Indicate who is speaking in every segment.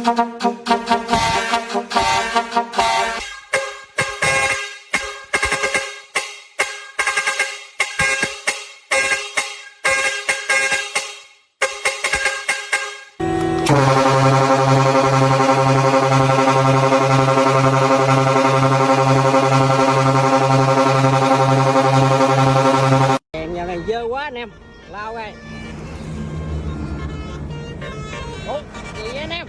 Speaker 1: Nhà này dơ quá anh em, lao đây. Ủa, gì vậy anh em?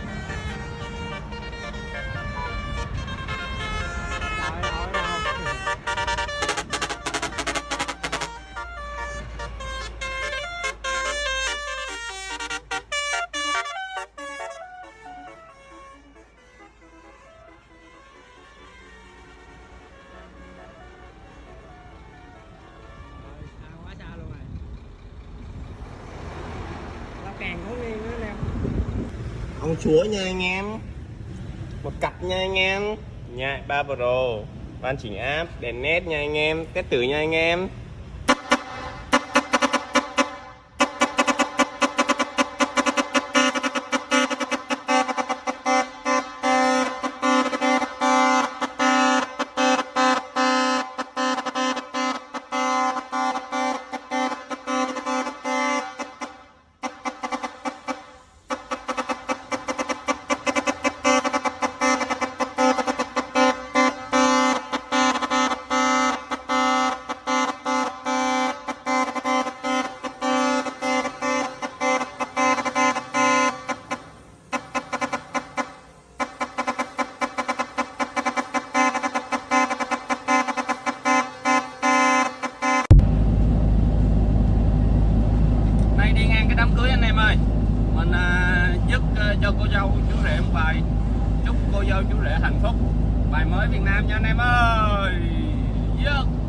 Speaker 1: Càng không nghiêng nữa anh em.
Speaker 2: Ông chúa nha anh em. Một cặp nha anh em. Nhại 3 Pro, van chỉnh áp, đèn nét nha anh em, test tử nha anh em.
Speaker 1: Đi ngang cái đám cưới anh em ơi, mình dứt cho cô dâu chú rể một bài chúc cô dâu chú rể hạnh phúc, bài mới Việt Nam nha anh em ơi. Dứt.